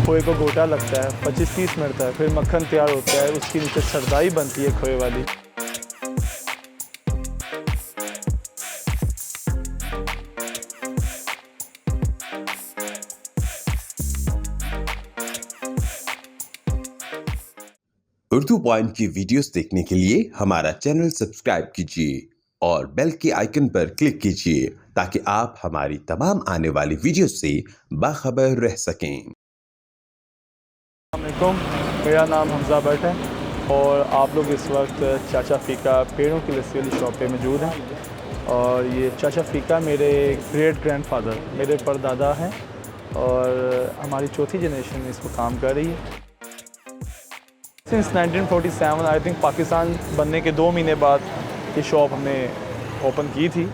खोए को गोटा लगता है, 25-30 मिनट तक, फिर मक्खन तैयार होता है, उसके नीचे सरदाई बनती है खोए वाली। उर्दू पॉइंट की वीडियोस देखने के लिए हमारा चैनल सब्सक्राइब कीजिए और बेल के आइकन पर क्लिक कीजिए ताकि आप हमारी तमाम आने वाली वीडियोस से बाखबर रह सकें। अस्सलामुअलैकुम, मेरा नाम हमज़ा भट्ट है और आप लोग इस वक्त चाचा फ़ीका पेड़ों की लस्सी वाली शॉप पे मौजूद हैं। और ये चाचा फ़ीका मेरे ग्रेट ग्रैंडफादर, मेरे परदादा हैं और हमारी चौथी जनरेशन इस पर काम कर रही है। सिंस 1947 आई थिंक पाकिस्तान बनने के 2 महीने बाद ये शॉप हमने ओपन की थी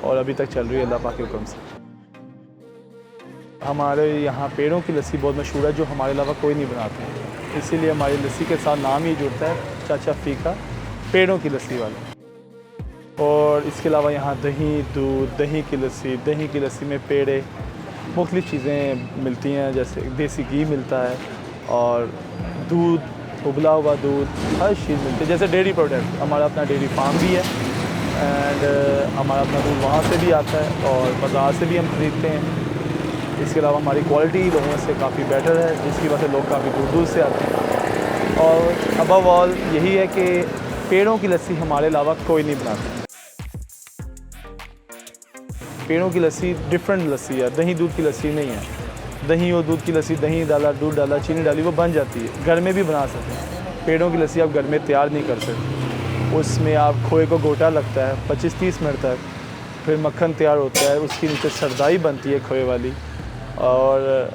और अभी तक चल रही है अल्लाह पाक के हुक्म से। हमारे यहाँ पेड़ों की लस्सी बहुत मशहूर है जो हमारे अलावा कोई नहीं बनाते हैं, इसीलिए हमारी लस्सी के साथ नाम ही जुड़ता है चाचा फ़ीका पेड़ों की लस्सी वाला। और इसके अलावा यहाँ दही, दूध, दही की लस्सी में पेड़े, मुख्तलिफ़ चीज़ें मिलती हैं, जैसे देसी घी मिलता है और दूध, उबला हुआ दूध, हर चीज़ मिलती है। जैसे डेयरी प्रोडक्ट, हमारा अपना डेयरी फार्म भी है एंड हमारा अपना दूध वहाँ से भी आता है और बाज़ार से भी हम ख़रीदते हैं। इसके अलावा हमारी क्वालिटी लोगों से काफ़ी बेटर है, जिसकी वजह से लोग काफ़ी दूर दूर से आते हैं। और अबव ऑल यही है कि पेड़ों की लस्सी हमारे अलावा कोई नहीं बनाता। पेड़ों की लस्सी डिफरेंट लस्सी है, दही दूध की लस्सी नहीं है। दही और दूध की लस्सी, दही डाला, दूध डाला, चीनी डाली, वो बन जाती है, घर में भी बना सकते हैं। पेड़ों की लस्सी आप घर में तैयार नहीं कर सकते। उसमें आप खोए को गोटा लगता है 25-30 मिनट तक, फिर मक्खन तैयार होता है, उसके नीचे सरदाई बनती है खोए वाली और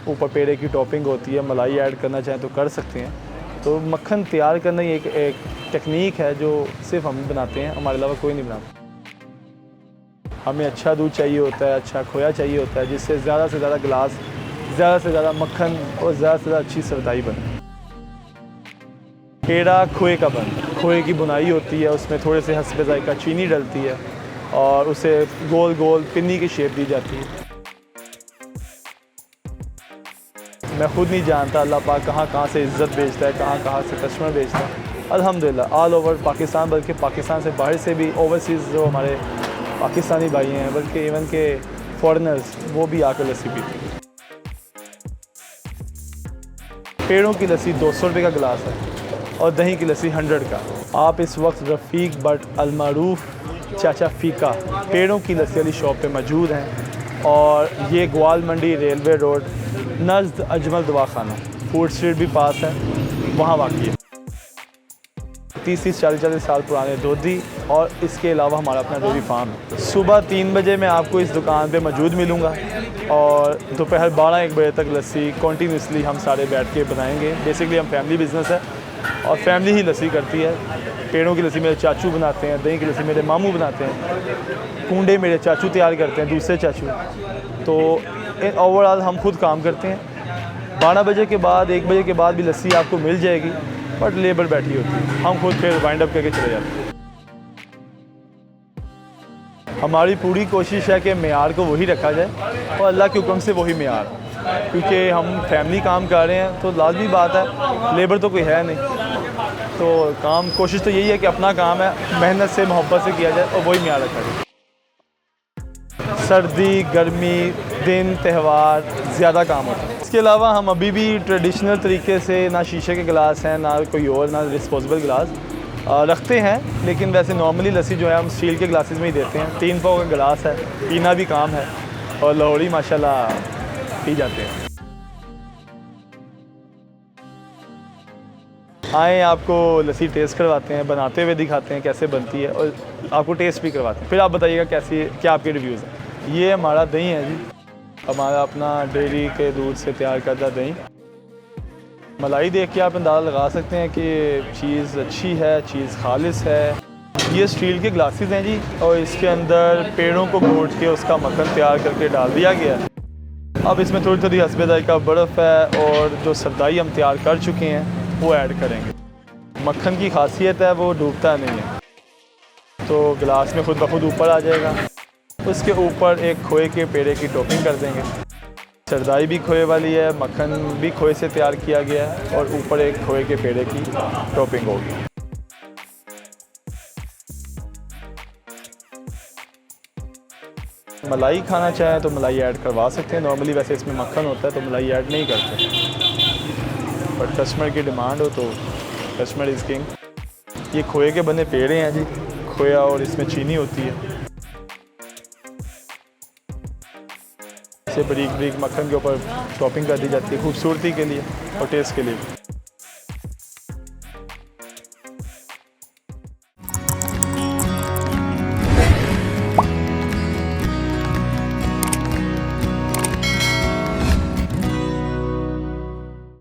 ऊपर पेड़े की टॉपिंग होती है। मलाई ऐड करना चाहें तो कर सकते हैं। तो मक्खन तैयार करना ही एक टेक्निक है जो सिर्फ हम बनाते हैं, हमारे अलावा कोई नहीं बनाता। हमें अच्छा दूध चाहिए होता है, अच्छा खोया चाहिए होता है, जिससे ज़्यादा से ज़्यादा गिलास, ज़्यादा से ज़्यादा मक्खन और ज़्यादा से ज़्यादा अच्छी सरदाई बने। पेड़ा खोए का बनता है, खोए की बुनाई होती है, उसमें थोड़े से हस्बे ज़ायक़ा चीनी डलती है और उसे गोल गोल पिन्नी की शेप दी जाती है। मैं ख़ुद नहीं जानता अल्लाह पाक कहाँ से इज़्ज़त भेजता है, कहाँ से कस्टमर भेजता है। अल्हम्दुलिल्लाह ऑल ओवर पाकिस्तान, बल्कि पाकिस्तान से बाहर से भी ओवरसीज़ जो हमारे पाकिस्तानी भाई हैं, बल्कि इवन के फॉरेनर्स, वो भी आकर लस्सी पीते हैं। पेड़ों की लस्सी 200 रुपये का गिलास है और दही की लस्सी 100 का। आप इस वक्त रफ़ीक बट अलमारूफ़ चाचा फ़ीका पेड़ों की लस्सी वाली शॉप पे मौजूद हैं और ये ग्वाल मंडी रेलवे रोड नज़द अजमल दवाखाना, फूड स्ट्रीट भी पास है, वहाँ वाक़ई है। 30-40 साल पुराने दूधी और इसके अलावा हमारा अपना डेयरी फार्म है। सुबह 3 बजे मैं आपको इस दुकान पे मौजूद मिलूँगा और दोपहर 12-1 बजे तक लस्सी कंटिन्यूसली हम सारे बैठ के बनाएंगे। बेसिकली हम फैमिली बिज़नेस है और फैमिली ही लस्सी करती है। पेड़ों की लस्सी मेरे चाचू बनाते हैं, दही की लस्सी मेरे मामू बनाते हैं, कूंडे मेरे चाचू तैयार करते हैं, दूसरे चाचू। तो ओवरऑल हम खुद काम करते हैं। 12 बजे के बाद, 1 बजे के बाद भी लस्सी आपको मिल जाएगी, बट लेबर बैठी होती है, हम खुद फिर वाइंड अप करके चले जाते हैं। हमारी पूरी कोशिश है कि मेयार को वही रखा जाए और अल्लाह के हुक्म से वही मेयार, क्योंकि हम फैमिली काम कर रहे हैं तो लाजमी बात है, लेबर तो कोई है नहीं। तो काम, कोशिश तो यही है कि अपना काम है, मेहनत से, मोहब्बत से किया जाए और वही मेयार रखा जाए। सर्दी, गर्मी, दिन, त्यौहार, ज़्यादा काम होता है। इसके अलावा हम अभी भी ट्रेडिशनल तरीके से ना शीशे के गिलास हैं, ना कोई और, ना डिस्पोजेबल गिलास रखते हैं, लेकिन वैसे नॉर्मली लस्सी जो है हम स्टील के गिलासेस में ही देते हैं। 3 पाव का गिलास है, पीना भी काम है और लाहौरी माशाल्लाह पी जाते हैं। आएँ, आपको लस्सी टेस्ट करवाते हैं, बनाते हुए दिखाते हैं कैसे बनती है और आपको टेस्ट भी करवाते हैं। फिर आप बताइएगा कैसी, क्या आपके रिव्यूज़ हैं। ये हमारा दही है जी, हमारा अपना डेयरी के दूध से तैयार करदा दही। मलाई देख के आप अंदाज़ा लगा सकते हैं कि चीज़ अच्छी है, चीज़ खालिस है। ये स्टील के ग्लासेस हैं जी और इसके अंदर पेड़ों को घोट के उसका मक्खन तैयार करके डाल दिया गया है। अब इसमें थोड़ी थोड़ी हस्बे ज़ायक़ा बर्फ़ है और जो सरदाई हम तैयार कर चुके हैं वो ऐड करेंगे। मक्खन की खासियत है वो डूबता नहीं है, तो गिलास में खुद ब खुद ऊपर आ जाएगा। उसके ऊपर एक खोए के पेड़े की टॉपिंग कर देंगे सरदाई भी खोए वाली है, मक्खन भी खोए से तैयार किया गया है और ऊपर एक खोए के पेड़े की टॉपिंग होगी। मलाई खाना चाहें तो मलाई ऐड करवा सकते हैं, नॉर्मली वैसे इसमें मक्खन होता है तो मलाई ऐड नहीं करते, बट कस्टमर की डिमांड हो तो कस्टमर इज़ किंग। ये खोए के बने पेड़े हैं जी, खोया और इसमें चीनी होती है। इसे बारीक बारीक मक्खन के ऊपर टॉपिंग कर दी जाती है खूबसूरती के लिए और टेस्ट के लिए।